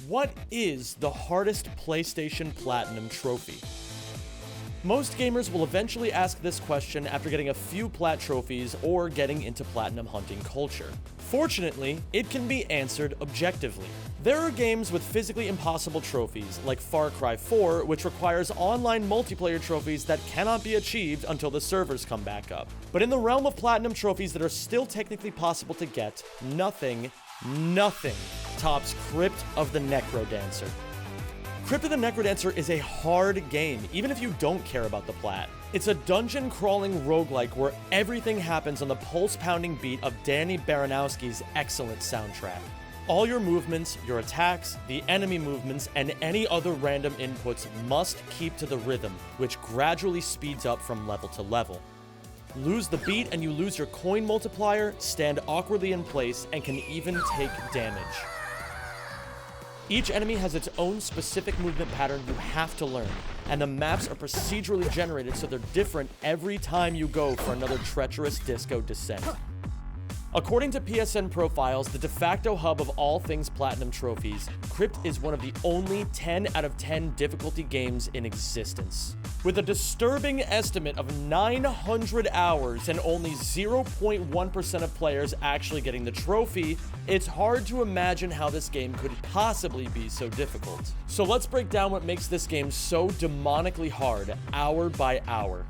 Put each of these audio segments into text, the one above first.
What is the hardest PlayStation Platinum trophy? Most gamers will eventually ask this question after getting a few plat trophies or getting into platinum hunting culture. Fortunately, it can be answered objectively. There are games with physically impossible trophies, like Far Cry 4, which requires online multiplayer trophies that cannot be achieved until the servers come back up. But in the realm of platinum trophies that are still technically possible to get, nothing tops Crypt of the Necrodancer. Crypt of the Necrodancer is a hard game, even if you don't care about the plat. It's a dungeon-crawling roguelike where everything happens on the pulse-pounding beat of Danny Baranowski's excellent soundtrack. All your movements, your attacks, the enemy movements, and any other random inputs must keep to the rhythm, which gradually speeds up from level to level. Lose the beat and you lose your coin multiplier, stand awkwardly in place, and can even take damage. Each enemy has its own specific movement pattern you have to learn, and the maps are procedurally generated so they're different every time you go for another treacherous disco descent. According to PSN profiles, the de facto hub of all things platinum trophies, Crypt is one of the only 10 out of 10 difficulty games in existence. With a disturbing estimate of 900 hours and only 0.1% of players actually getting the trophy, it's hard to imagine how this game could possibly be so difficult. So let's break down what makes this game so demonically hard, hour by hour.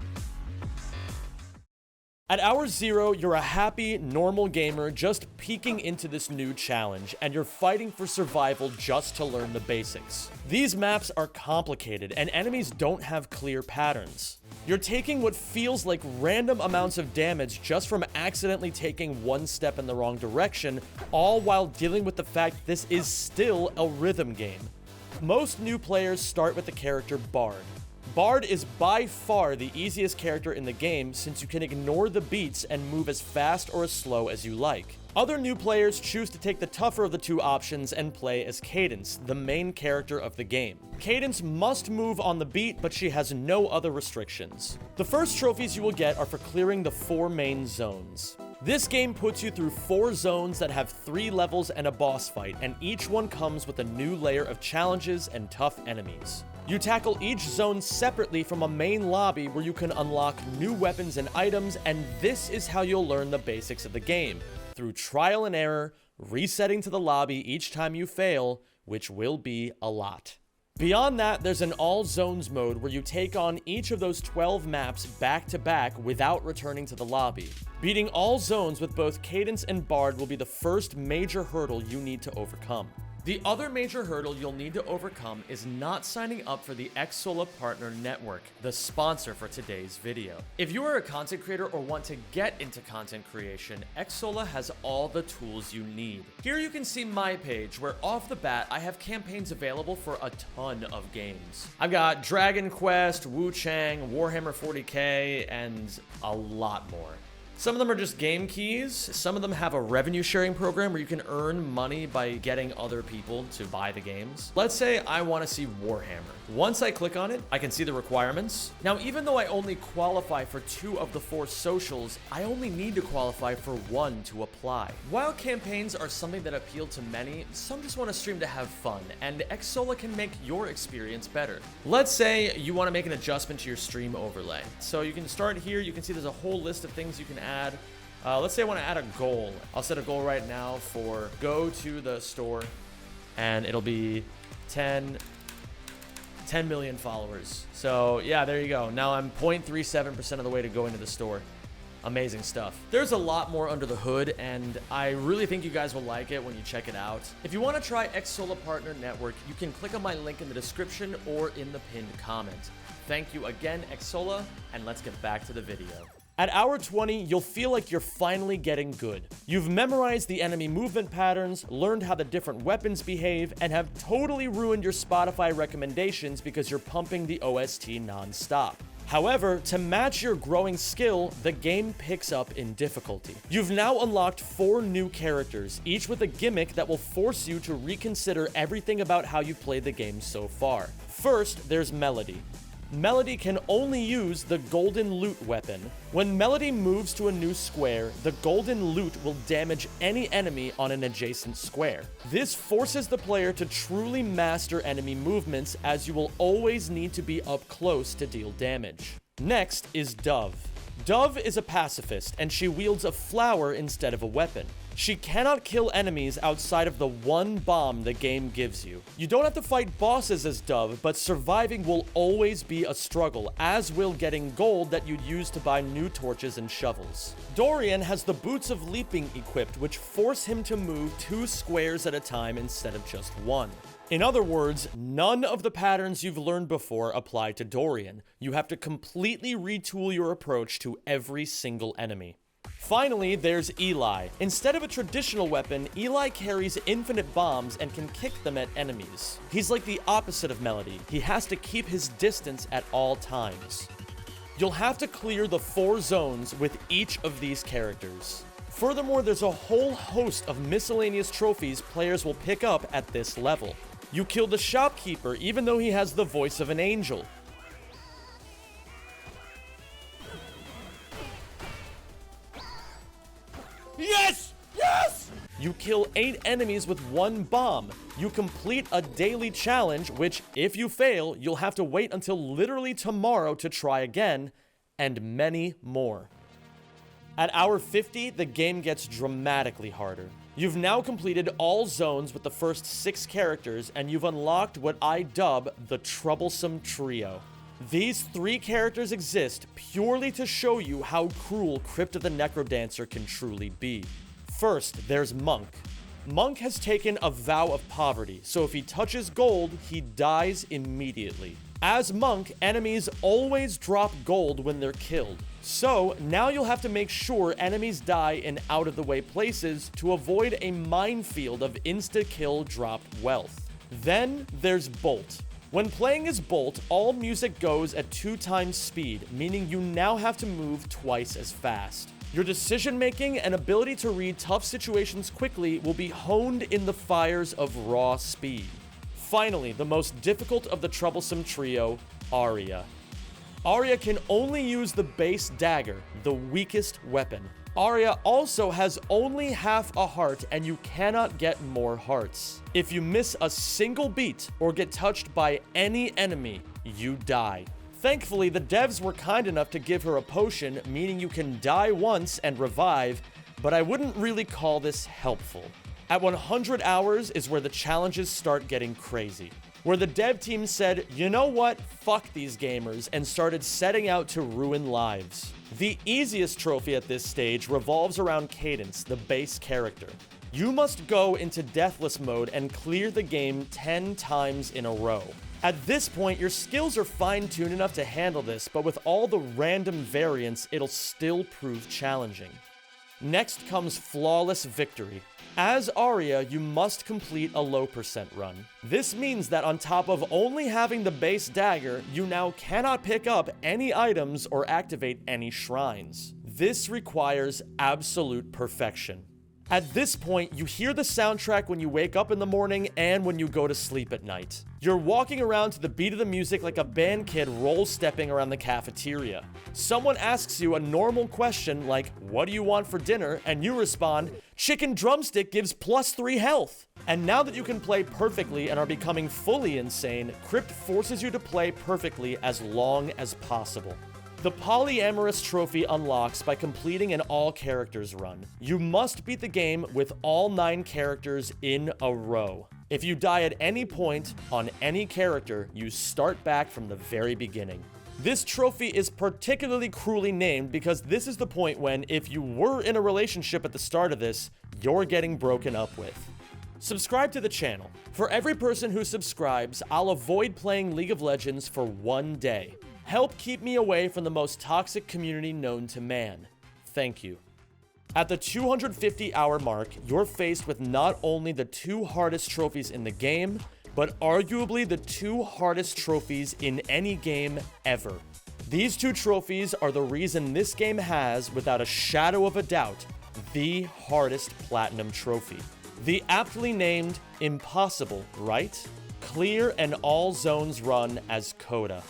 At hour 0, you're a happy, normal gamer just peeking into this new challenge, and you're fighting for survival just to learn the basics. These maps are complicated, and enemies don't have clear patterns. You're taking what feels like random amounts of damage just from accidentally taking one step in the wrong direction, all while dealing with the fact this is still a rhythm game. Most new players start with the character Bard. Bard is by far the easiest character in the game since you can ignore the beats and move as fast or as slow as you like. Other new players choose to take the tougher of the two options and play as Cadence, the main character of the game. Cadence must move on the beat, but she has no other restrictions. The first trophies you will get are for clearing the 4 main zones. This game puts you through 4 zones that have 3 levels and a boss fight, and each one comes with a new layer of challenges and tough enemies. You tackle each zone separately from a main lobby where you can unlock new weapons and items, and this is how you'll learn the basics of the game, through trial and error, resetting to the lobby each time you fail, which will be a lot. Beyond that, there's an all zones mode where you take on each of those 12 maps back to back without returning to the lobby. Beating all zones with both Cadence and Bard will be the first major hurdle you need to overcome. The other major hurdle you'll need to overcome is not signing up for the Xsola Partner Network, the sponsor for today's video. If you are a content creator or want to get into content creation, Xsola has all the tools you need. Here you can see my page, where off the bat, I have campaigns available for a ton of games. I've got Dragon Quest, Wu Chang, Warhammer 40k, and a lot more. Some of them are just game keys. Some of them have a revenue sharing program where you can earn money by getting other people to buy the games. Let's say I want to see Warhammer. Once I click on it, I can see the requirements. Now, even though I only qualify for 2 of the 4 socials, I only need to qualify for 1 to apply. While campaigns are something that appeal to many, some just want to stream to have fun, and Xsola can make your experience better. Let's say you want to make an adjustment to your stream overlay. So you can start here. You can see there's a whole list of things you can add. Let's say I want to add a goal. I'll set a goal right now for go to the store, and it'll be 10 million followers. So yeah, there you go. Now I'm 0.37% of the way to go into the store. Amazing stuff. There's a lot more under the hood, and I really think you guys will like it when you check it out. If you want to try Xsola Partner Network, you can click on my link in the description or in the pinned comment. Thank you again, Xsola, and let's get back to the video. At hour 20, you'll feel like you're finally getting good. You've memorized the enemy movement patterns, learned how the different weapons behave, and have totally ruined your Spotify recommendations because you're pumping the OST non-stop. However, to match your growing skill, the game picks up in difficulty. You've now unlocked 4 new characters, each with a gimmick that will force you to reconsider everything about how you've played the game so far. First, there's Melody. Melody can only use the golden loot weapon. When Melody moves to a new square, the golden loot will damage any enemy on an adjacent square. This forces the player to truly master enemy movements, as you will always need to be up close to deal damage. Next is Dove. Dove is a pacifist, and she wields a flower instead of a weapon. She cannot kill enemies outside of the one bomb the game gives you. You don't have to fight bosses as Dove, but surviving will always be a struggle, as will getting gold that you'd use to buy new torches and shovels. Dorian has the Boots of Leaping equipped, which force him to move 2 squares at a time instead of just 1. In other words, none of the patterns you've learned before apply to Dorian. You have to completely retool your approach to every single enemy. Finally, there's Eli. Instead of a traditional weapon, Eli carries infinite bombs and can kick them at enemies. He's like the opposite of Melody. He has to keep his distance at all times. You'll have to clear the 4 zones with each of these characters. Furthermore, there's a whole host of miscellaneous trophies players will pick up at this level. You kill the shopkeeper even though he has the voice of an angel. Yes! Yes! You kill 8 enemies with 1 bomb. You complete a daily challenge, which, if you fail, you'll have to wait until literally tomorrow to try again, and many more. At hour 50, the game gets dramatically harder. You've now completed all zones with the first 6 characters, and you've unlocked what I dub the Troublesome Trio. These 3 characters exist purely to show you how cruel Crypt of the Necrodancer can truly be. First, there's Monk. Monk has taken a vow of poverty, so if he touches gold, he dies immediately. As Monk, enemies always drop gold when they're killed. So, now you'll have to make sure enemies die in out-of-the-way places to avoid a minefield of insta-kill dropped wealth. Then, there's Bolt. When playing as Bolt, all music goes at 2 times speed, meaning you now have to move twice as fast. Your decision-making and ability to read tough situations quickly will be honed in the fires of raw speed. Finally, the most difficult of the Troublesome Trio, Arya. Arya can only use the base dagger, the weakest weapon. Arya also has only half a heart, and you cannot get more hearts. If you miss a single beat or get touched by any enemy, you die. Thankfully, the devs were kind enough to give her a potion, meaning you can die once and revive, but I wouldn't really call this helpful. At 100 hours is where the challenges start getting crazy, where the dev team said, you know what, fuck these gamers, and started setting out to ruin lives. The easiest trophy at this stage revolves around Cadence, the base character. You must go into deathless mode and clear the game 10 times in a row. At this point, your skills are fine-tuned enough to handle this, but with all the random variants, it'll still prove challenging. Next comes Flawless Victory. As Arya, you must complete a low percent run. This means that on top of only having the base dagger, you now cannot pick up any items or activate any shrines. This requires absolute perfection. At this point, you hear the soundtrack when you wake up in the morning and when you go to sleep at night. You're walking around to the beat of the music like a band kid roll-stepping around the cafeteria. Someone asks you a normal question like, what do you want for dinner? And you respond, chicken drumstick gives +3 health. And now that you can play perfectly and are becoming fully insane, Crypt forces you to play perfectly as long as possible. The Polyamorous trophy unlocks by completing an all-characters run. You must beat the game with all 9 characters in a row. If you die at any point on any character, you start back from the very beginning. This trophy is particularly cruelly named because this is the point when, if you were in a relationship at the start of this, you're getting broken up with. Subscribe to the channel. For every person who subscribes, I'll avoid playing League of Legends for 1 day. Help keep me away from the most toxic community known to man. Thank you. At the 250-hour mark, you're faced with not only the 2 hardest trophies in the game, but arguably the 2 hardest trophies in any game ever. These 2 trophies are the reason this game has, without a shadow of a doubt, the hardest platinum trophy. The aptly named Impossible, right? Clear an all zones run as Coda.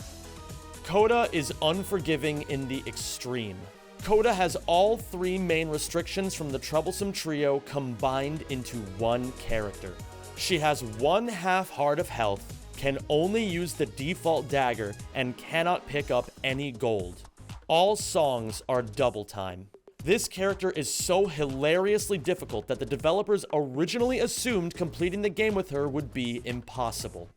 Coda is unforgiving in the extreme. Coda has all 3 main restrictions from the troublesome trio combined into one character. She has 1/2 heart of health, can only use the default dagger, and cannot pick up any gold. All songs are double time. This character is so hilariously difficult that the developers originally assumed completing the game with her would be impossible.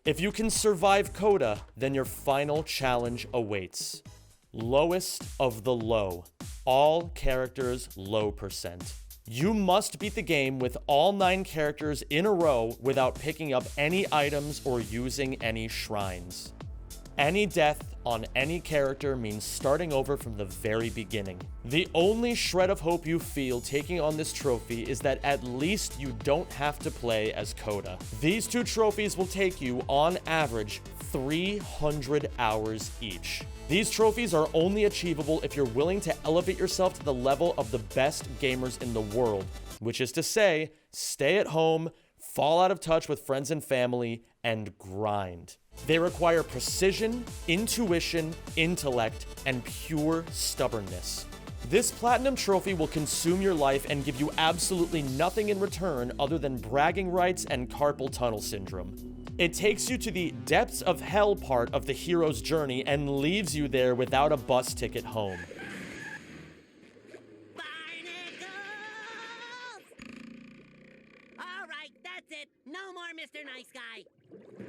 If you can survive Coda, then your final challenge awaits. Lowest of the low. All characters low percent. You must beat the game with all 9 characters in a row without picking up any items or using any shrines. Any death on any character means starting over from the very beginning. The only shred of hope you feel taking on this trophy is that at least you don't have to play as Coda. These 2 trophies will take you, on average, 300 hours each. These trophies are only achievable if you're willing to elevate yourself to the level of the best gamers in the world, which is to say, stay at home, fall out of touch with friends and family, and grind. They require precision, intuition, intellect, and pure stubbornness. This platinum trophy will consume your life and give you absolutely nothing in return other than bragging rights and carpal tunnel syndrome. It takes you to the depths of hell part of the hero's journey and leaves you there without a bus ticket home. All right, that's it. No more Mr. Nice Guy.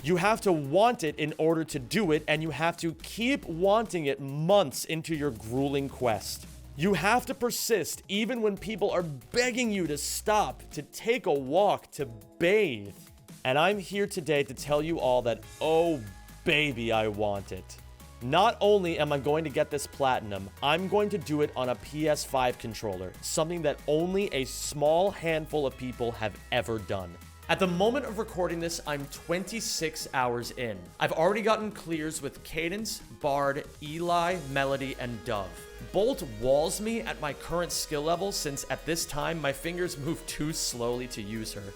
You have to want it in order to do it, and you have to keep wanting it months into your grueling quest. You have to persist even when people are begging you to stop, to take a walk, to bathe. And I'm here today to tell you all that, oh baby, I want it. Not only am I going to get this platinum, I'm going to do it on a PS5 controller, something that only a small handful of people have ever done. At the moment of recording this, I'm 26 hours in. I've already gotten clears with Cadence, Bard, Eli, Melody, and Dove. Bolt walls me at my current skill level since at this time my fingers move too slowly to use her.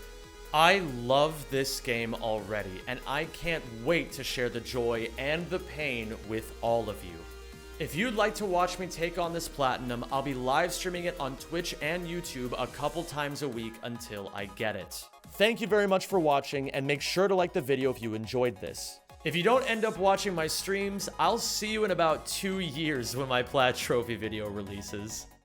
I love this game already, and I can't wait to share the joy and the pain with all of you. If you'd like to watch me take on this platinum, I'll be live streaming it on Twitch and YouTube a couple times a week until I get it. Thank you very much for watching, and make sure to like the video if you enjoyed this. If you don't end up watching my streams, I'll see you in about 2 years when my Plat Trophy video releases.